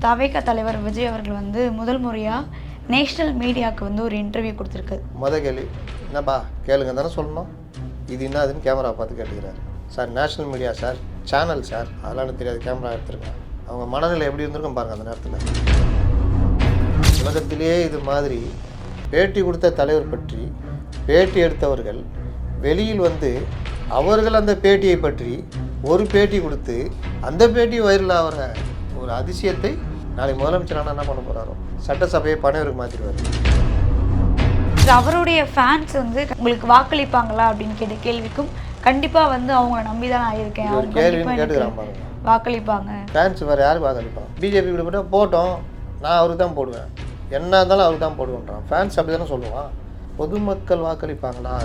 தவேக தலைவர் விஜய் அவர்கள் வந்து முதல் முறையாக நேஷ்னல் மீடியாவுக்கு வந்து ஒரு இன்டர்வியூ கொடுத்துருக்கு. கேள்வி என்னப்பா கேளுங்க தானே சொல்லணும். இது என்னதுன்னு கேமரா பார்த்து கேட்டுக்கிறாரு. Sir national media sir, channel sir, அதெல்லாம் எனக்கு தெரியாது, கேமரா எடுத்துருக்கேன். அவங்க மனநிலை எப்படி இருந்திருக்கும் பாருங்கள் அந்த நேரத்தில். உலகத்திலேயே இது மாதிரி பேட்டி கொடுத்த தலைவர் பற்றி பேட்டி எடுத்தவர்கள் வெளியில் வந்து அவர்கள் அந்த பேட்டியை பற்றி ஒரு பேட்டி கொடுத்து அந்த பேட்டி வைரல் ஆகிற ஒரு அதிசயத்தை நாளைக்கு முதலமைச்சரான என்ன பண்ண போகிறாரோ, சட்டசபையை பனைவருக்கு மாற்றிடுவார். அவருடைய ஃபேன்ஸ் வந்து உங்களுக்கு வாக்களிப்பாங்களா அப்படின்னு கேட்ட கேள்விக்கும் கண்டிப்பாக வந்து அவங்க நம்பி தான் நான் இருக்கேன், கேள்வின்னு கேட்டுக்கிறான் பாருங்க. வாக்களிப்பாங்க. ஃபேன்ஸ் வேறு யார் வாக்களிப்பாங்க? பிஜேபி கூட போட்டோம், நான் அவருக்கு தான் போடுவேன், என்ன இருந்தாலும் அவருக்கு தான் போடுவேன்றான். ஃபேன்ஸ் அப்படி தானே சொல்லுவான். பொதுமக்கள் வாக்களிப்பாங்களா?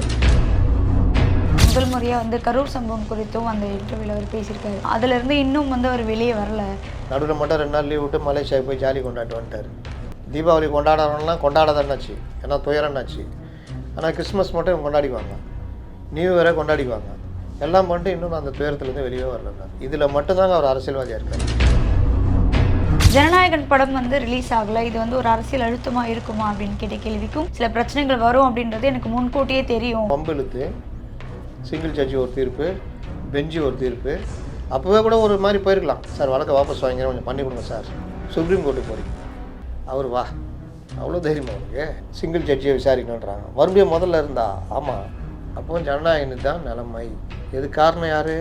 முதல் முறையாக வந்து கரூர் சம்பவம் குறித்தும் அந்த இன்டர்வியூவில் அவர் பேசியிருக்காரு. அதுலேருந்து இன்னும் வந்து அவர் வெளியே வரல. நடுவில் மட்டும் 2 நாள் லீவ் விட்டு மலேசியாவுக்கு போய் ஜாலி கொண்டாட்டு வந்துட்டார். தீபாவளி கொண்டாடுறவங்களாம் கொண்டாடாதன்னாச்சு, ஏன்னா துயரம்னாச்சு. ஆனால் கிறிஸ்மஸ் மட்டும் இவங்க கொண்டாடிக்குவாங்க, நியூ இயரை கொண்டாடிக்குவாங்க, எல்லாம் பண்ணிட்டு இன்னும் அந்த துயரத்துலேருந்து வெளியே வரல. இதில் மட்டும்தாங்க அவர் அரசியல்வாதியாக இருக்கார். ஜனநாயகன் படம் வந்து ரிலீஸ் ஆகலை, இது வந்து ஒரு அரசியல் அழுத்தமாக இருக்குமா அப்படின்னு கேட்ட கேள்விக்கும் சில பிரச்சனைகள் வரும் அப்படின்றது எனக்கு முன்கூட்டியே தெரியும். பம்பிழுத்து சிங்கிள் ஜட்ஜி ஒரு தீர்ப்பு, பெஞ்சு ஒரு தீர்ப்பு, அப்போவே கூட ஒரு மாதிரி போயிருக்கலாம். சார் வழக்கை வாபஸ் வாங்கிற கொஞ்சம் பண்ணி கொடுங்க சார், சுப்ரீம் கோர்ட்டுக்கு போகிறீங்க. அவர் வா, அவ்வளோ தைரியமாக அவருக்கு சிங்கிள் ஜட்ஜியை விசாரிக்கணுன்றாங்க. மறுபடியும் முதல்ல இருந்தா ஆமாம், அப்போ ஜனநாயகனுக்கு தான் நிலைமை. எது காரணம் யார்?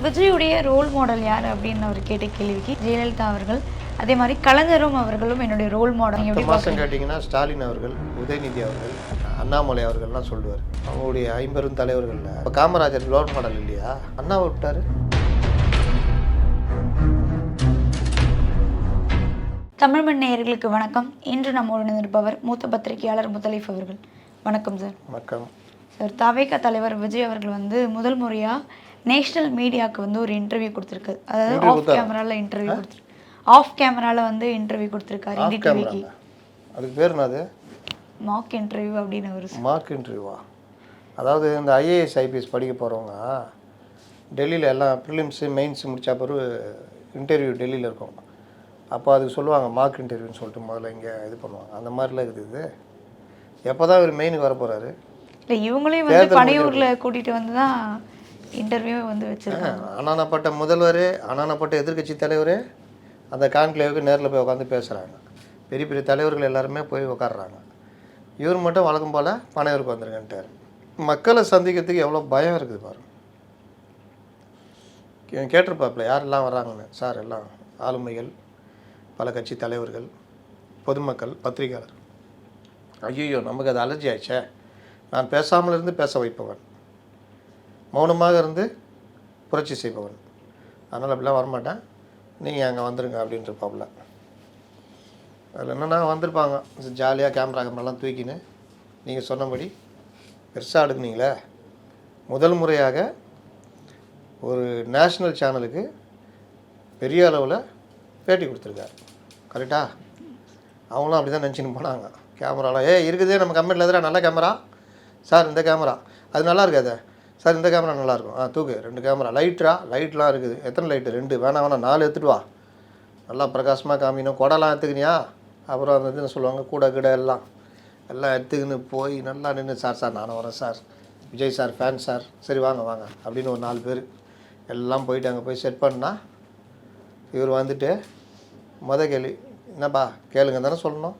விஜயுடைய ரோல் மாடல் யார் அப்படின்னு அவர் கேட்ட கேள்விக்கு ஜெயலலிதா அவர்கள், அதே மாதிரி கலைஞரும் அவர்களும் என்னுடைய ரோல் மாடல். எப்படி மாதம் கேட்டிங்கன்னா ஸ்டாலின் அவர்கள், உதயநிதி அவர்கள், அண்ணாமலை அவர்கள்லாம் சொல்லுவார். அவங்களுடைய 50 தலைவர்களில் இப்போ காமராஜர் ரோல் மாடல் இல்லையா? அண்ணாவை விட்டார். தமிழ் மண் நேயர்களுக்கு வணக்கம். இன்று நம்முடன் இருப்பவர் மூத்த பத்திரிகையாளர் முத்தலீஃப் அவர்கள். வணக்கம் சார். வணக்கம் சார். தவேக தலைவர் விஜய் அவர்கள் வந்து முதல் முறையாக நேஷ்னல் மீடியாவுக்கு வந்து ஒரு இன்டர்வியூ கொடுத்துருக்காரு. அதாவது ஆஃப் கேமராவில் இன்டர்வியூ கொடுத்துருக்கு. ஆஃப் கேமராவில் வந்து இன்டர்வியூ கொடுத்துருக்காரு NDTVக்கு. அதுக்கு பேர் என்னது? மார்க் இன்டர்வியூ அப்படின்னு ஒரு மார்க் இன்டர்வியூவா? அதாவது இந்த IAS IPS படிக்க போகிறவங்க டெல்லியில் எல்லாம் ப்ரிலிம்ஸு மெயின்ஸ் முடிச்ச பிறகு இன்டர்வியூ டெல்லியில் இருக்கும். அப்போ அதுக்கு சொல்லுவாங்க மார்க் இன்டர்வியூன்னு சொல்லிட்டு முதல்ல இங்கே இது பண்ணுவாங்க. அந்த மாதிரிலாம் இருக்குது. இது எப்போ தான் இவர் மெயினுக்கு வர போகிறாரு? இல்லை, இவங்களையும் வந்து பனையூரில் கூட்டிகிட்டு வந்து தான் இன்டர்வியூ வந்து வச்சுருக்காங்க. அனானப்பட்ட முதல்வர், அனானப்பட்ட எதிர்க்கட்சி தலைவர் அந்த கான்க்ளேவுக்கு நேரில் போய் உட்காந்து பேசுகிறாங்க. பெரிய பெரிய தலைவர்கள் எல்லாருமே போய் உட்காடுறாங்க. இவர் மட்டும் வழக்கம் போல் பனையூருக்கு வந்துருங்கன்ட்டார். மக்களை சந்திக்கிறதுக்கு எவ்வளோ பயம் இருக்குது பாருங்க. கேட்டிருப்பாப்புல யாரெல்லாம் வர்றாங்கன்னு. சார் எல்லாம் ஆளுமைகள், பல கட்சி தலைவர்கள், பொதுமக்கள், பத்திரிகையாளர். ஐயோ நமக்கு அது அலர்ஜி ஆயிடுச்சே, நான் பேசாமல் இருந்து பேச வைப்பவன், மௌனமாக இருந்து புரட்சி செய்பவன், அதனால் அப்படிலாம் வரமாட்டேன், நீங்கள் அங்கே வந்துடுங்க அப்படின்ட்டுருப்பாப்புல. அதில் என்னென்னா வந்திருப்பாங்க ஜாலியாக கேமராலாம் தூக்கின்னு நீங்கள் சொன்னபடி பெருசாக எடுக்குனீங்களே. முதல் முறையாக ஒரு நேஷ்னல் சேனலுக்கு பெரிய அளவில் பேட்டி கொடுத்துருக்காரு. கரெக்டாக அவங்களும் அப்படி தான் நினச்சின்னு போனாங்க. கேமராலாம் இருக்குதே நம்ம கம்பெனியில் எதிராக நல்ல கேமரா சார், இந்த கேமரா அது நல்லா இருக்காது சார், இந்த கேமரா நல்லாயிருக்கும், தூக்கு 2 கேமரா, லைட்லாம் இருக்குது, எத்தனை லைட்டு? 2 வேணாம் 4 எடுத்துகிட்டு வா, நல்லா பிரகாசமாக காமிக்கணும், கொடைலாம் எடுத்துக்கினியா? அப்புறம் அந்த இதுன்னு சொல்லுவாங்க கூட எல்லாம் எடுத்துக்கின்னு போய் நல்லா நின்று சார் நானும் வரேன் sir, Vijay sir fan sir, சரி வாங்க அப்படின்னு ஒரு 4 பேர் எல்லாம் போயிட்டு அங்கே போய் செட் பண்ணால் இவர் வந்துட்டு கேள்வி என்னப்பா கேளுங்க தானே சொல்லணும்.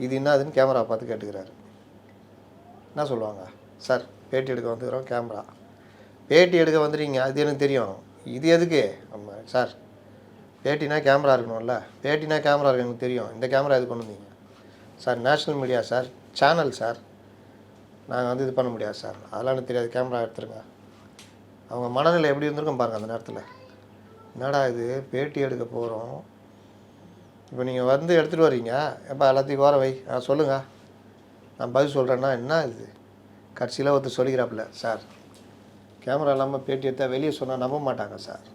இது என்னதுன்னு கேமரா பார்த்து கேட்டுக்கிறாரு. என்ன சொல்லுவாங்க? சார் பேட்டி எடுக்க வந்துக்கிறோம், கேமரா பேட்டி எடுக்க வந்துடுறீங்க, அது எனக்கு தெரியும், இது எதுக்கு? நம்ம சார் பேட்டினா கேமரா இருக்கணும்ல, பேட்டினா கேமரா இருக்கு எனக்கு தெரியும், இந்த கேமரா எது கொண்டு வந்தீங்க? Sir national media sir, channel sir, நாங்கள் வந்து இது பண்ண முடியாது சார், அதெல்லாம் எனக்கு தெரியாது, கேமரா எடுத்துருங்க. அவங்க மனநிலை எப்படி இருந்திருக்கும் பாருங்கள் அந்த நேரத்தில். என்னடா இது பேட்டி எடுக்க போகிறோம், இப்போ நீங்கள் வந்து எடுத்துகிட்டு வரீங்க, எப்போ எல்லாத்தையும் வர வை, சொல்லுங்கள் நான் பதில் சொல்கிறேன்னா என்ன இது? கடைசியில் ஒருத்தர் சொல்லிக்கிறாப்புல, சார் கேமரா இல்லாமல் பேட்டி எடுத்தால் வெளியே சொன்னால் நம்ப மாட்டாங்க சார்.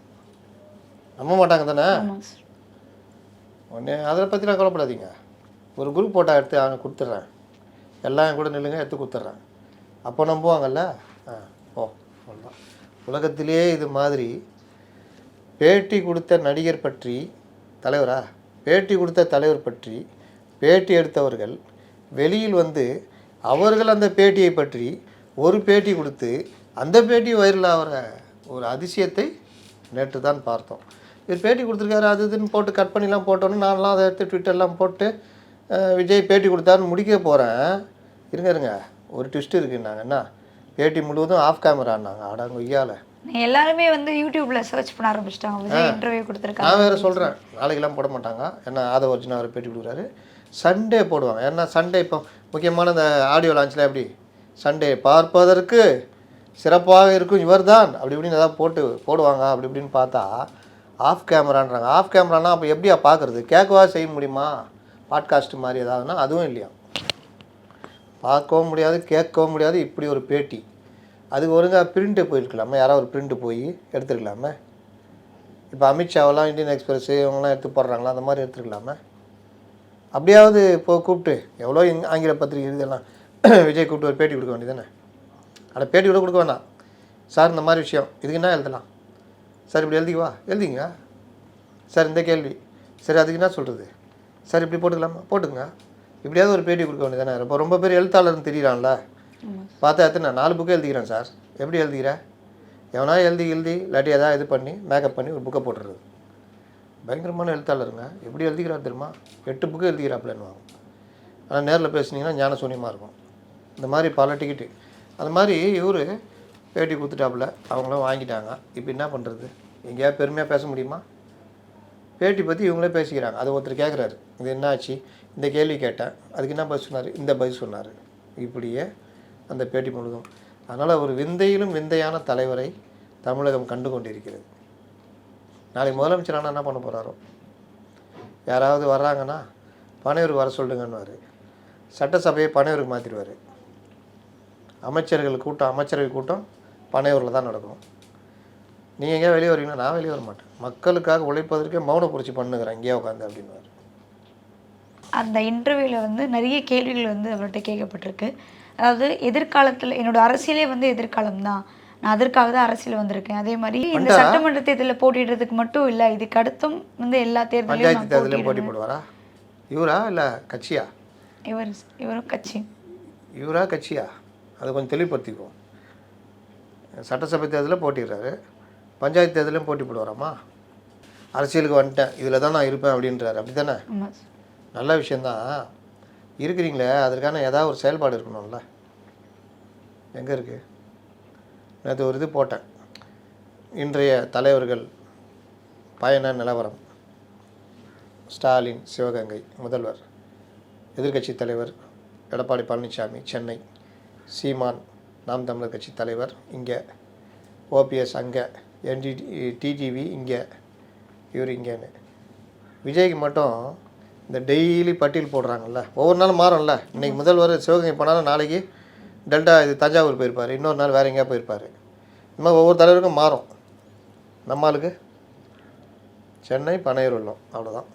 நம்ப மாட்டாங்க தானே? ஒன்று அதை பற்றிலாம் கவலைப்படாதீங்க, ஒரு குரூப் ஃபோட்டோ எடுத்து அவனை கொடுத்துட்றேன், எல்லாம் என் கூட நில்லுங்க, எடுத்து கொடுத்துட்றேன், அப்போ நம்புவாங்கல்ல. ஓ அவ்வளோதான். உலகத்திலேயே இது மாதிரி பேட்டி கொடுத்த நடிகர் பற்றி தலைவரா பேட்டி கொடுத்த தலைவர் பற்றி பேட்டி எடுத்தவர்கள் வெளியில் வந்து அவர்கள் அந்த பேட்டியை பற்றி ஒரு பேட்டி கொடுத்து அந்த பேட்டி வைரல் ஆகிற ஒரு அதிசயத்தை நேற்று தான் பார்த்தோம். இவர் பேட்டி கொடுத்துருக்காரு அது இதுன்னு போட்டு கட் பண்ணிலாம் போட்டோன்னு நான்லாம் அதை எடுத்து ட்விட்டர்லாம் போட்டு விஜய் பேட்டி கொடுத்தாருன்னு முடிக்க போகிறேன். இருங்க ஒரு ட்விஸ்ட் இருக்குன்னாங்க. என்ன பேட்டி முழுவதும் ஆஃப் கேமரான்னாங்க. அடங்க ஐயால எல்லாருமே வந்து யூடியூப்ல சர்ச் பண்ண ஆரம்பிச்சிட்டாங்க. விஜய் இன்டர்வியூ கொடுத்துருக்காங்க. நான் வேறு சொல்கிறேன் நாளைக்கெல்லாம் போட மாட்டாங்க. ஏன்னா ஆதவ அர்ஜுனா அவர் பேட்டி கொடுக்குறாரு. சண்டே போடுவாங்க. ஏன்னா சண்டே இப்போ முக்கியமான இந்த ஆடியோ லான்ச்சில் எப்படி சண்டே பார்ப்பதற்கு சிறப்பாக இருக்கும் இவர் தான் அப்படி இப்படின்னு ஏதாவது போடுவாங்க. அப்படி இப்படின்னு பார்த்தா ஆஃப் கேமரான்றாங்க. ஆஃப் கேமரானா அப்போ எப்படியா பார்க்குறது? கேட்கவா செய்ய முடியுமா? பாட்காஸ்ட் மாதிரி ஏதாவதுன்னா அதுவும் இல்லையா. பார்க்கவும் முடியாது கேட்கவும் முடியாது. இப்படி ஒரு பேட்டி அதுக்கு ஒழுங்காக பிரிண்ட்டு போயிருக்கலாமே. யாராவது ஒரு பிரிண்ட்டு போய் எடுத்துருக்கலாமே. இப்போ அமித்ஷாவெல்லாம் இந்தியன் எக்ஸ்பிரஸ் இவங்கெல்லாம் எடுத்து போடுறாங்களா அந்த மாதிரி எடுத்துருக்கலாமே. அப்படியாவது இப்போ கூப்பிட்டு எவ்வளோ ஆங்கில பத்திரிகை இதெல்லாம் விஜய் கூப்பிட்டு ஒரு பேட்டி கொடுக்க வேண்டியதானே. ஆனால் பேட்டி கூட கொடுக்க வேணாம். சார் இந்த மாதிரி விஷயம் இதுக்கு என்ன எழுதலாம் சார், இப்படி எழுதிக்குவா எழுதிங்க சார், இந்த கேள்வி சரி அதுக்கு என்ன சொல்கிறது சார், இப்படி போட்டுக்கலாமா போட்டுங்க. இப்படியாவது ஒரு பேட்டி கொடுக்க வேண்டியதானே. இப்போ ரொம்ப பேர் எழுத்தாளர்னு தெரியலாம்ல. பார்த்தா எத்தனை 4 புக்கு எழுதிக்கிறேன் சார். எப்படி எழுதிக்கிறேன்? எவனா எழுதி இல்லாட்டி எதாவது இது பண்ணி மேக்கப் பண்ணி ஒரு புக்கை போட்டுறது. பயங்கரமான எழுத்தாளருங்க. எப்படி எழுதிக்கிறார் தெரியுமா? 8 புக்கு எழுதிக்கிறாப்புலன்னு வாங்க. ஆனால் நேரில் பேசுனீங்கன்னா ஞான சூன்யமாக இருக்கும். இந்த மாதிரி பல டிக்கெட்டு அந்த மாதிரி இவர் பேட்டி கொடுத்துட்டாப்புல. அவங்களும் வாங்கிட்டாங்க. இப்போ என்ன பண்ணுறது? எங்கேயாவது பெருமையாக பேச முடியுமா? பேட்டி பற்றி இவங்களே பேசிக்கிறாங்க. அது ஒருத்தர் கேட்குறாரு இது என்ன ஆச்சு, இந்த கேள்வி கேட்டேன் அதுக்கு என்ன பதில் சொன்னார், இந்த பதில் சொன்னார். இப்படியே அந்த பேட்டி முழுதும். அதனால் ஒரு விந்தையிலும் விந்தையான தலைவரை தமிழகம் கண்டு கொண்டிருக்கிறது. நாளைக்கு முதலமைச்சர் ஆனால் என்ன பண்ண போகிறாரோ. யாராவது வர்றாங்கன்னா பனையூருக்கு வர சொல்லுங்கன்னுவார். சட்டசபையை பனையூருக்கு மாற்றிடுவார். அமைச்சர்கள் கூட்டம் அமைச்சரவை கூட்டம் பனையூரில் தான் நடக்கும். நீங்கள் எங்கேயா வெளியே வரீங்கன்னா நான் வெளியே வர மாட்டேன். மக்களுக்காக உழைப்பதற்கே மௌன புரட்சி பண்ணுகிறேன் இங்கேயே உட்காந்து அப்படின்னுவார். அந்த இன்டர்வியூவில் வந்து நிறைய கேள்விகள் வந்து அவர்கிட்ட கேட்கப்பட்டிருக்கு. அதாவது எதிர்காலத்தில் என்னோட அரசியலே வந்து எதிர்காலம் தான், நான் அதற்காக தான் அரசியல் வந்திருக்கேன். அதே மாதிரி இந்த சட்டமன்ற தேர்தலில் போட்டிடுறதுக்கு மட்டும் இல்லை, இதுக்கு அடுத்தும் வந்து எல்லா தேர்தலையும் போட்டி போடுவாரா? இவரா இல்லை கட்சியா? இவரும் கட்சி. இவரா கட்சியா? அதை கொஞ்சம் தெளிவுபடுத்திக்குவோம். சட்டசபை தேர்தலில் போட்டிடுறாரு, பஞ்சாயத்து தேர்தலையும் போட்டி போடுவாராமா? அரசியலுக்கு வந்துட்டேன் இதில் தான் நான் இருப்பேன் அப்படின்றாரு. அப்படி தானே? நல்ல விஷயந்தான். இருக்கிறீங்களே அதற்கான ஏதாவது ஒரு செயல்பாடு இருக்கணும்ல. எங்கே இருக்குது? நேற்று ஒரு இது போட்டேன். இன்றைய தலைவர்கள் பயண நிலவரம். ஸ்டாலின் சிவகங்கை முதல்வர், எதிர்க்கட்சி தலைவர் எடப்பாடி பழனிசாமி சென்னை, சீமான் நாம் தமிழர் கட்சி தலைவர் இங்கே, ஓபிஎஸ் அங்கே, டிடிவி இங்கே, இவர் இங்கேன்னு. விஜய்க்கு மட்டும் இந்த டெய்லி பட்டியல் போடுறாங்கல்ல, ஒவ்வொரு நாளும் மாறும்ல. இன்றைக்கி முதல்வர் சிவகங்கை போனாலும் நாளைக்கு டெல்டா இது தஞ்சாவூர் போயிருப்பார், இன்னொரு நாள் வேறு எங்கேயா போயிருப்பார். இந்த மாதிரி ஒவ்வொரு தலைவருக்கும் மாறும். நம்மளுக்கு சென்னை பனையூர் உள்ளோம் அவ்வளோதான்.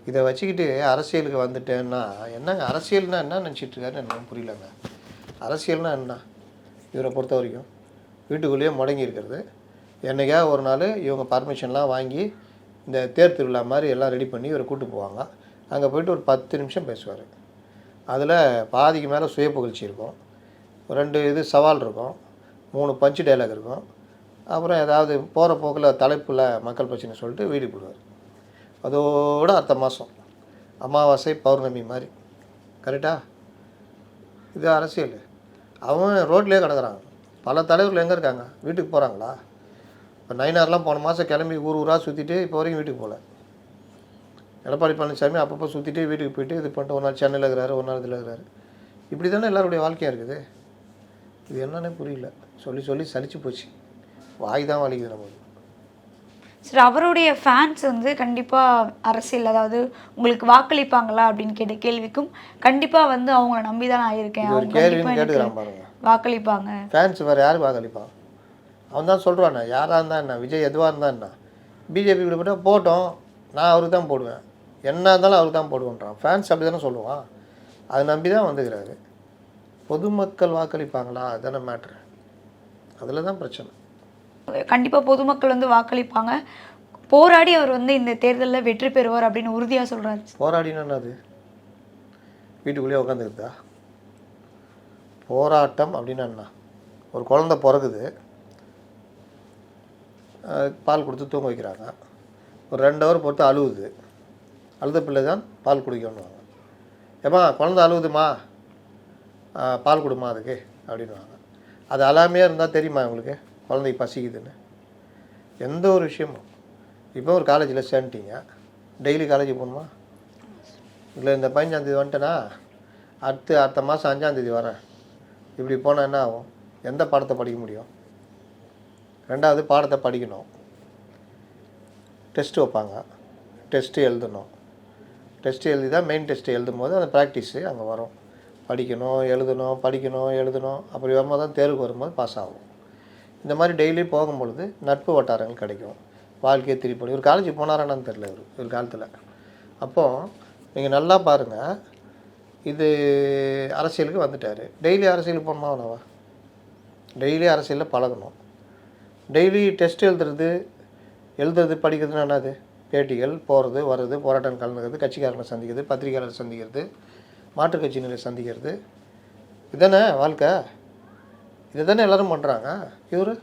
இதை வச்சுக்கிட்டு அரசியலுக்கு வந்துட்டேன்னா என்னங்க? அரசியல்னால் என்ன நினச்சிட்ருக்காருன்னு எனக்கு புரியலங்க. அரசியல்னால் என்ன? இவரை பொறுத்த வரைக்கும் வீட்டுக்குள்ளேயே முடங்கி இருக்கிறது. என்றைக்கா ஒரு நாள் இவங்க பர்மிஷன்லாம் வாங்கி இந்த தேர் திருவிழா மாதிரி எல்லாம் ரெடி பண்ணி இவரை கூப்பிட்டு போவாங்க. அங்கே போய்ட்டு ஒரு 10 நிமிஷம் பேசுவார். அதில் பாதிக்கு மேலே சுய புகழ்ச்சி இருக்கும், 2 இது சவால் இருக்கும், 3 பஞ்சு டைலாக் இருக்கும். அப்புறம் ஏதாவது போகிற போக்கில் தலைப்பில் மக்கள் பிரச்சனை சொல்லிட்டு வீட்டுக்கு போடுவார். அதோடு அடுத்த மாதம் அமாவாசை பௌர்ணமி மாதிரி. கரெக்டாக? இது அரசியல். அவன் ரோட்லேயே கிடக்குறாங்க. பல தலைவர்கள் எங்கே இருக்காங்க? வீட்டுக்கு போகிறாங்களா? இப்போ நயினார்லாம் போன மாதம் கிளம்பி ஊராக சுற்றிட்டு இப்போ வரைக்கும் வீட்டுக்கு போகல. எடப்பாடி பழனிசாமி அப்பப்போ சுற்றிட்டு வீட்டுக்கு போயிட்டு இது பண்ணிட்டு ஒரு நாள் சென்னையில் இருக்கிறாரு, ஒரு நாள் இதில் இருக்கிறாரு. இப்படி தானே எல்லாருடைய வாழ்க்கையாக இருக்குது. இது என்னன்னே புரியல. சொல்லி சொல்லி சலிச்சு போச்சு. வாய் தான் வலிக்குது நமக்கு. சரி, அவருடைய ஃபேன்ஸ் வந்து கண்டிப்பாக அரசியல் அதாவது உங்களுக்கு வாக்களிப்பாங்களா அப்படின்னு கேட்ட கேள்விக்கும் கண்டிப்பாக வந்து அவங்கள நம்பி தான் நான் இருக்கேன், ஒரு கேள்வின்னு கேட்டுக்கிறான் பாருங்க. வாக்களிப்பாங்க. ஃபேன்ஸ் வேறு யார் வாக்களிப்பான்? அவன் தான் சொல்கிறானே, யாராக இருந்தால் என்ன, விஜய் எதுவாக இருந்தால் என்ன, பிஜேபி கூட போட்டால் போட்டோம், நான் அவருக்கு தான் போடுவேன், என்ன இருந்தாலும் அவருக்கு தான் போடுவேன்றான். ஃபேன்ஸ் அப்படி தானே சொல்லுவான். அதை நம்பி தான் வந்துக்கிறாரு. பொதுமக்கள் வாக்களிப்பாங்களா? அதுதானே மேட்ரு. அதில் தான் பிரச்சனை. கண்டிப்பாக பொதுமக்கள் வந்து வாக்களிப்பாங்க. போராடி அவர் வந்து இந்த தேர்தலில் வெற்றி பெறுவார் அப்படின்னு உறுதியாக சொல்கிறாரு. போராடினா என்னது? வீட்டுக்குள்ளேயே உட்காந்துக்குதா? போராட்டம் அப்படின்னா என்ன? ஒரு குழந்தை பிறகுது, பால் கொடுத்து தூங்க வைக்கிறாங்க, ஒரு 2 ஹவர் பொறுத்து அழுவுது, அழுத பிள்ளை தான் பால் குடிக்கணுவாங்க. ஏம்மா குழந்தை அழுவுதுமா, பால் கொடுமா அதுக்கு அப்படின்வாங்க. அது அழாமையாக இருந்தால் தெரியுமா உங்களுக்கு குழந்தைக்கு பசிக்குதுன்னு? எந்த ஒரு விஷயமும். இப்போ ஒரு காலேஜில் சேர்ந்துட்டீங்க, டெய்லி காலேஜுக்கு போகணுமா? இல்லை இந்த 15ஆந்தேதி வந்துட்டேன்னா அடுத்த மாதம் 5ஆந்தேதி வரேன், இப்படி போனால் என்ன ஆகும்? எந்த பாடத்தை படிக்க முடியும்? 2வது பாடத்தை படிக்கணும், டெஸ்ட்டு வைப்பாங்க, டெஸ்ட்டு எழுதணும், டெஸ்ட்டு எழுதி தான் மெயின் டெஸ்ட்டு எழுதும் போது அந்த ப்ராக்டிஸு அங்கே வரும். படிக்கணும், எழுதணும், படிக்கணும், எழுதணும், அப்படி வரும்போது தான் தேர்வுக்கு வரும்போது பாஸ் ஆகும். இந்த மாதிரி டெய்லி போகும்பொழுது நட்பு வட்டாரங்கள் கிடைக்கும், வாழ்க்கையை திருப்பி. ஒரு காலேஜுக்கு போனாரான்னு தெரியல ஒரு காலத்தில். அப்போது நீங்கள் நல்லா பாருங்கள், இது அரசியலுக்கு வந்துட்டார், டெய்லி அரசியலுக்கு போகணுமா வேணாவா? டெய்லி அரசியலில் பழகணும். டெய்லி டெஸ்ட் எழுதுறது படிக்கிறதுனா என்னது? பேட்டிகள், போகிறது வர்றது, போராட்டம் கலந்துக்கிறது, கட்சிக்காரனை சந்திக்கிறது, பத்திரிகையாளர் சந்திக்கிறது, மாற்றுக் கட்சியினரை சந்திக்கிறது, இதுதானே வாழ்க்கை. இதை தானே எல்லோரும் பண்ணுறாங்க. இவர்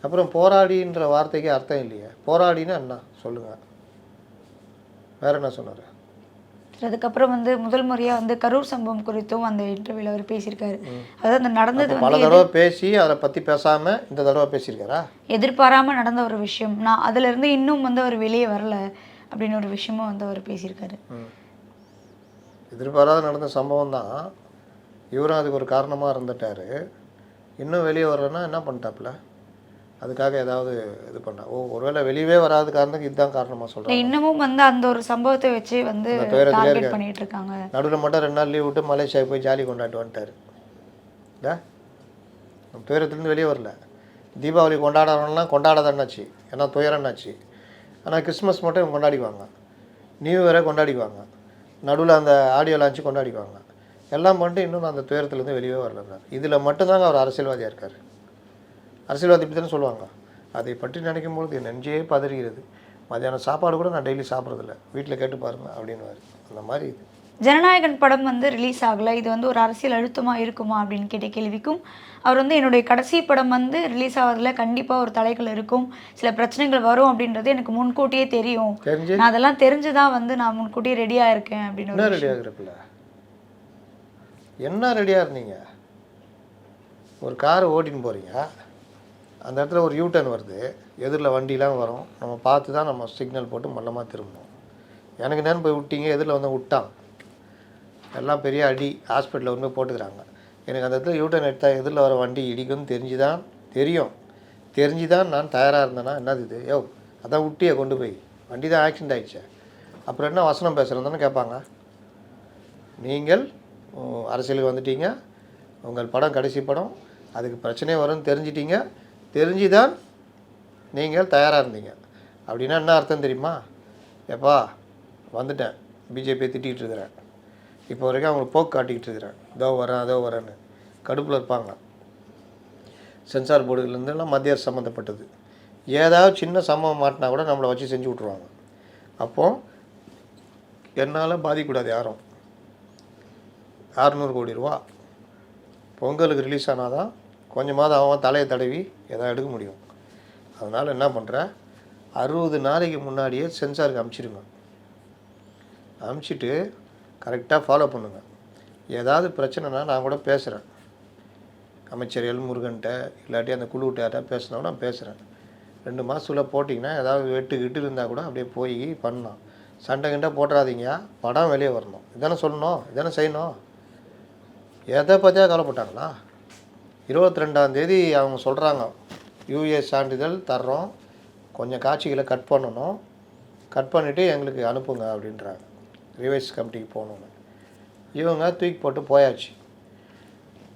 அப்புறம் போராடின்ற வார்த்தைக்கு அர்த்தம் இல்லையே. போராடினா என்ன சொல்லுங்கள், வேறு என்ன சொன்னார்? அதுக்கப்புறம் வந்து முதல் முறையாக வந்து கரூர் சம்பவம் குறித்தும் அந்த இன்டர்வியூவில் அவர் பேசியிருக்காரு. அதாவது அந்த நடந்தது பல தடவை பேசி அதை பற்றி பேசாமல் இந்த தடவை பேசியிருக்காரா? எதிர்பாராமல் நடந்த ஒரு விஷயம், நான் அதிலிருந்து இன்னும் வந்து அவர் வெளியே வரல அப்படின்னு ஒரு விஷயமும் வந்து அவர் பேசியிருக்காரு. எதிர்பாராத நடந்த சம்பவம் தான், இவரும் அதுக்கு ஒரு காரணமாக இருந்துட்டார். இன்னும் வெளியே வரலன்னா என்ன பண்ணிட்டாப்புல? அதுக்காக ஏதாவது இது பண்ணா? ஒருவேளை வெளியே வராத காரணத்துக்கு இதுதான் காரணமாக சொல்கிறேன். இன்னமும் வந்து அந்த ஒரு சம்பவத்தை வச்சு வந்து டார்கெட் பண்ணிட்டு இருக்காங்க. நடுவில் மட்டும் 2 நாள் லீவ் விட்டு மலேசியாவுக்கு போய் ஜாலி கொண்டாட்டு வந்துட்டார். இல்லை, துயரத்துலேருந்து வெளியே வரல. தீபாவளி கொண்டாடுறவங்களாம் கொண்டாடாதன்னாச்சு, ஏன்னா துயரம்னாச்சு. ஆனால் கிறிஸ்மஸ் மட்டும் இவங்க கொண்டாடிக்குவாங்க, நியூ இயரை கொண்டாடிக்குவாங்க, நடுவில் அந்த ஆடியோ லான்ச்சு கொண்டாடிக்குவாங்க, எல்லாம் பண்ணிட்டு இன்னும் அந்த துயரத்துலேருந்து வெளியே வரல. இதில் மட்டும்தாங்க அவர் அரசியல்வாதியாக இருக்கார். அரசியல்வாதி இப்படி தானே சொல்லுவாங்க. அதை பற்றி நினைக்கும் பொழுது என் நெஞ்சே பதறுகிறது. மதியானம் சாப்பாடு கூட நான் டெய்லி சாப்பிட்றதில்ல, வீட்டில் கேட்டு பாருங்க அப்படின்வாரு. அந்த மாதிரி இது. ஜனநாயகன் படம் வந்து ரிலீஸ் ஆகலை, இது வந்து ஒரு அரசியல் அழுத்தமாக இருக்குமா அப்படின்னு கேட்ட கேள்விக்கும் அவர் வந்து என்னுடைய கடைசி படம் வந்து ரிலீஸ் ஆகிறதுல கண்டிப்பாக ஒரு தடைகள் இருக்கும், சில பிரச்சனைகள் வரும் அப்படின்றது எனக்கு முன்கூட்டியே தெரியும், நான் அதெல்லாம் தெரிஞ்சுதான் வந்து நான் முன்கூட்டியே ரெடியாக இருக்கேன் அப்படின்னு. என்ன ரெடியாக இருக்கிறப்பில்ல? என்ன ரெடியாக இருந்தீங்க? ஒரு காரை ஓட்டின்னு போகிறீங்க, அந்த இடத்துல ஒரு யூட்டர்ன் வருது, எதிரில் வண்டிலாம் வரும், நம்ம பார்த்து தான் நம்ம சிக்னல் போட்டு மல்லமாக திரும்பணும். எனக்கு நேரம் போய் விட்டீங்க, எதிரில் வந்து விட்டான், எல்லாம் பெரிய அடி, ஹாஸ்பிட்டலில் வந்து போட்டுக்கிறாங்க. எனக்கு அந்த இடத்துல யூட்டர்ன் எடுத்தால் எதிரில் வர வண்டி இடிக்கும்னு தெரிஞ்சு தான் நான் தயாராக இருந்தேன்னா என்னது இது? அதான் விட்டியை கொண்டு போய், வண்டி தான் ஆக்சிடென்ட் ஆகிடுச்சு, அப்புறம் என்ன வசனம் பேசுகிறேன் தானே கேட்பாங்க. நீங்கள் அரசியலுக்கு வந்துட்டீங்க, உங்கள் படம் கடைசி படம், அதுக்கு பிரச்சனையே வரும்னு தெரிஞ்சுதான் நீங்கள் தயாராக இருந்தீங்க அப்படின்னா என்ன அர்த்தம் தெரியுமா? எப்பா வந்துட்டேன், பிஜேபியை திட்டிகிட்டு இருக்கிறேன், இப்போ வரைக்கும் அவங்களுக்கு போக்கு காட்டிக்கிட்டு இருக்கிறேன், அதோ வரேன்னு கடுப்பில் இருப்பாங்க. சென்சார் போர்டுலேருந்துலாம் மத்திய அரசு சம்மந்தப்பட்டது, ஏதாவது சின்ன சம்பவம் மாட்டினா கூட நம்மளை வச்சு செஞ்சு விட்ருவாங்க. அப்போது என்னால் பாதிக்கக்கூடாது யாரும். 600 கோடி ரூபா பொங்கலுக்கு ரிலீஸ் ஆனால் தான் கொஞ்சமாவது அவன் தலையை தடவி எதாவது எடுக்க முடியும். அதனால் என்ன பண்ணுறேன், 60 நாளைக்கு முன்னாடியே சென்சாருக்கு அனுப்பிச்சிடுங்க, அனுப்பிச்சிட்டு கரெக்டாக ஃபாலோ பண்ணுங்க. ஏதாவது பிரச்சனைனா நான் கூட பேசுகிறேன், அமைச்சர் எல்முருகன்ட்ட இல்லாட்டி அந்த குழுவிட்ட யார்ட்டா பேசினோன்னா நான் பேசுகிறேன். 2 மாதத்துல போட்டிங்கன்னா ஏதாவது வெட்டு இருந்தால் கூட அப்படியே போய் பண்ணலாம். சண்டை கிண்டை போட்டுறாதீங்க, படம் வெளியே வரணும், இதானே சொல்லணும், இதானே செய்யணும். எதை பற்றியா கவலைப்பட்டாங்களா? 22ஆம் தேதி அவங்க சொல்கிறாங்க யூஏ சான்றிதழ் தர்றோம், கொஞ்சம் காட்சிகளை கட் பண்ணணும், கட் பண்ணிவிட்டு எங்களுக்கு அனுப்புங்க அப்படின்றாங்க. ரிவைஸ் கமிட்டிக்கு போகணுன்னு இவங்க தூக்கி போட்டு போயாச்சு.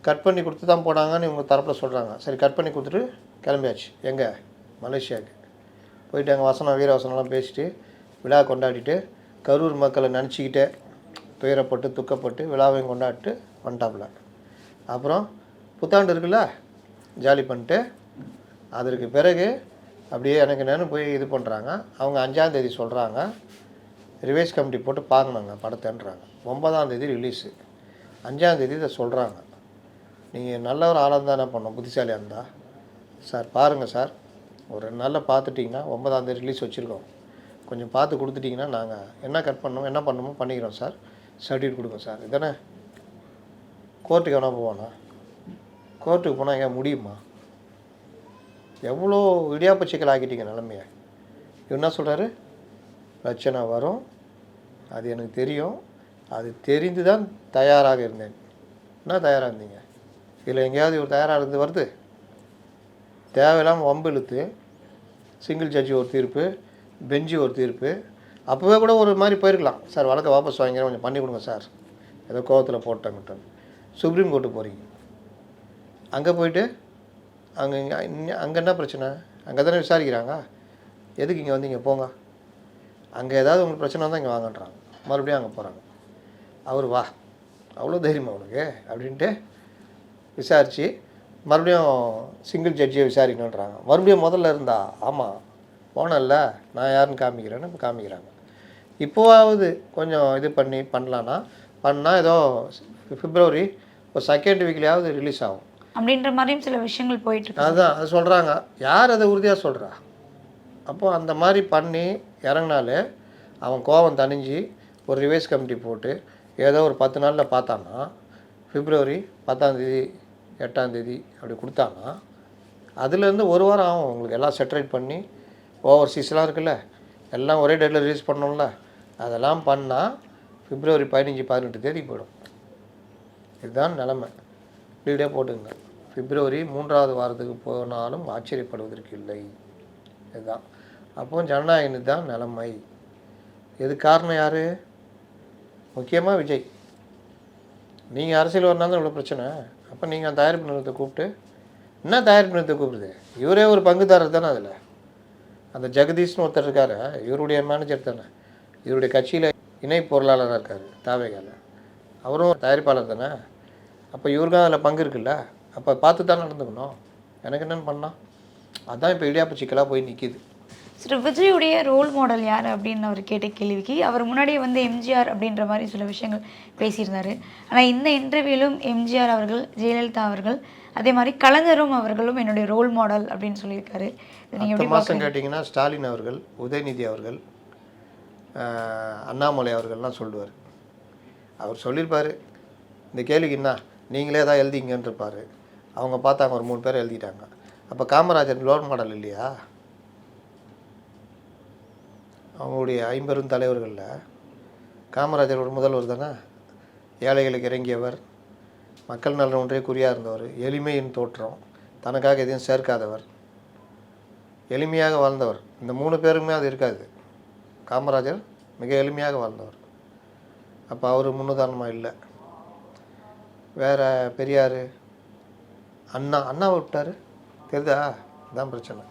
கட் பண்ணி கொடுத்து தான் போனாங்கன்னு இவங்க தரப்பில் சொல்கிறாங்க. சரி கட் பண்ணி கொடுத்துட்டு கிளம்பியாச்சு. எங்கே? மலேசியாவுக்கு போயிட்டு அங்கே வீரவசனம்லாம் பேசிட்டு விழா கொண்டாடிட்டு கரூர் மக்களை நினச்சிக்கிட்டே துயரப்பட்டு துக்கப்பட்டு விழாவையும் கொண்டாடிட்டு வந்துட்டாப்புல. அப்புறம் புத்தாண்டு இருக்குல்ல, ஜாலி பண்ணிட்டு அதற்கு பிறகு அப்படியே எனக்கு என்னென்னு போய் இது பண்ணுறாங்க. அவங்க 5ஆம் தேதி சொல்கிறாங்க, ரிவைஸ் கமிட்டி போட்டு பார்க்கணுங்க படத்தைன்றாங்க. 9ஆம் தேதி ரிலீஸு, 5ஆம் தேதி இதை சொல்கிறாங்க. நீங்கள் நல்ல ஒரு ஆளாக இருந்தால் என்ன பண்ணணும், புத்திசாலியாக இருந்தால், சார் பாருங்கள் சார், ஒரு 2 நாளில் பார்த்துட்டிங்கன்னா 9ஆம் தேதி ரிலீஸ் வச்சுருக்கோம், கொஞ்சம் பார்த்து கொடுத்துட்டிங்கன்னா நாங்கள் என்ன கட் பண்ணணும் என்ன பண்ணணுமோ பண்ணிக்கிறோம் சார், சர்டிஃபிகேட் கொடுங்க சார். இதானே கோர்ட்டுக்கு வேணால் போவானா? கோர்ட்டுக்கு போனால் எங்கே முடியுமா? எவ்வளோ இடியாப்ப சிக்கல் ஆக்கிட்டீங்க நிலைமையை. இவர் என்ன சொல்கிறாரு, பிரச்சனை வரும், அது எனக்கு தெரியும், அது தெரிந்து தான் தயாராக இருந்தேன். என்ன தயாராக இருந்தீங்க? இதில் எங்கேயாவது இவர் தயாராக இருந்து வருது? தேவையில்லாமல் வம்பு இழுத்து சிங்கிள் ஜட்ஜி ஒரு தீர்ப்பு, பெஞ்சு ஒரு தீர்ப்பு. அப்போவே கூட ஒரு மாதிரி போயிருக்கலாம், சார் வழக்கை வாபஸ் வாங்கிக்கிறேன், கொஞ்சம் பண்ணி கொடுங்க சார், ஏதோ கோவத்தில் போட்டேங்கிட்டேன். சுப்ரீம் கோர்ட்டு போகிறீங்க, அங்கே போயிட்டு அங்கே அங்கே என்ன பிரச்சனை? அங்கே தானே விசாரிக்கிறாங்க, எதுக்கு இங்கே வந்தீங்க போங்க, அங்கே ஏதாவது உங்களுக்கு பிரச்சனை வந்தால் இங்கே வாங்கன்றாங்க. மறுபடியும் அங்கே போகிறாங்க. அவர் வா, அவ்வளோ தைரியமா அவனுக்கு அப்படின்ட்டு விசாரித்து மறுபடியும் சிங்கிள் ஜட்ஜியை விசாரிக்கணுன்றாங்க. மறுபடியும் முதல்ல இருந்தா, ஆமாம் போனல நான் யாருன்னு காமிக்கிறேன்னு இப்போ காமிக்கிறாங்க. இப்போவாவது கொஞ்சம் இது பண்ணலான்னா பண்ணால் ஏதோ பிப்ரவரி ஒரு 2nd வீக்லேயாவது ரிலீஸ் ஆகும் அப்படின்ற மாதிரியும் சில விஷயங்கள் போயிட்டு. அதுதான் அது சொல்கிறாங்க. யார் அதை உறுதியாக சொல்கிறா? அப்போது அந்த மாதிரி பண்ணி இறங்கினாலே அவன் கோபம் தணிஞ்சு ஒரு ரிவைஸ் கமிட்டி போட்டு ஏதோ ஒரு 10 நாளில் பார்த்தான்னா, பிப்ரவரி 10ஆம் தேதி 8ஆம் தேதி அப்படி கொடுத்தான்னா, அதுலேருந்து ஒரு வாரம் ஆகும் உங்களுக்கு எல்லாம் செட்ரேட் பண்ணி. ஓவர்சீஸ்லாம் இருக்குல்ல, எல்லாம் ஒரே டேட்டில் ரிலீஸ் பண்ணோம்ல, அதெல்லாம் பண்ணால் பிப்ரவரி 15 18 தேதி போயிடும். இதுதான் நிலமை. இப்படியே போட்டுங்க, பிப்ரவரி 3ஆவது வாரத்துக்கு போனாலும் ஆச்சரியப்படுவதற்கு இல்லை. இதுதான் அப்போ ஜனநாயகம் தான் நிலைமை. இது காரணம் யார்? முக்கியமாக விஜய். நீங்கள் அரசியல் வரனாலும் இவ்வளோ பிரச்சனை. அப்போ நீங்கள் அந்த தயாரிப்பு நிறுவனத்தை கூப்பிட்டு என்ன தயாரிப்பு நிறுவனத்தை கூப்பிடுது? இவரே ஒரு பங்குதாரர் தானே அதில். அந்த ஜெகதீஷ்னு ஒருத்தர் இருக்கார், இவருடைய மேனேஜர் தானே, இவருடைய கட்சியில் இணை பொருளாளராக இருக்கார் தாவேகால, அவரும் தயாரிப்பாளர் தானே. அப்போ இவருக்கும் அதில் பங்கு இருக்குல்ல, அப்போ பார்த்து தான் நடந்துக்கணும். எனக்கு என்னென்னு பண்ணால் அதான் இப்போ இடியாப்ப சிக்கலாக போய் நிற்கிது. சார், விஜயுடைய ரோல் மாடல் யார் அப்படின்னு அவர் கேட்ட கேள்விக்கு அவர் முன்னாடியே வந்து எம்ஜிஆர் அப்படின்ற மாதிரி சில விஷயங்கள் பேசியிருந்தார். ஆனால் இந்த இன்டர்வியூலும் எம்ஜிஆர் அவர்கள், ஜெயலலிதா அவர்கள், அதே மாதிரி கலைஞரும் அவர்களும் என்னுடைய ரோல் மாடல் அப்படின்னு சொல்லியிருக்காரு. நீங்கள் எப்படி மாதம் கேட்டிங்கன்னா ஸ்டாலின் அவர்கள், உதயநிதி அவர்கள், அண்ணாமலை அவர்கள்லாம் சொல்லுவார். அவர் சொல்லியிருப்பார், இந்த கேள்விக்கு என்ன நீங்களே தான் எழுதிங்கன்றிருப்பார். அவங்க பார்த்தாங்க, ஒரு 3 பேர் எழுதிட்டாங்க. அப்போ காமராஜர் ரோல் மாடல் இல்லையா? அவங்களுடைய 50 தலைவர்களில் காமராஜர் ஒரு முதல்வர் தானே. ஏழைகளுக்கு இறங்கியவர், மக்கள் நலன் ஒன்றே குறியாக இருந்தவர், எளிமையின் தோற்றம், தனக்காக எதையும் சேர்க்காதவர், எளிமையாக வாழ்ந்தவர். இந்த 3 பேருமே அது இருக்காது. காமராஜர் மிக எளிமையாக வாழ்ந்தவர். அப்போ அவர் முன்னுதாரணமாக இல்லை. வேறு பெரியார், அண்ணா விட்டார் தெரியுதா? இதுதான் பிரச்சனை.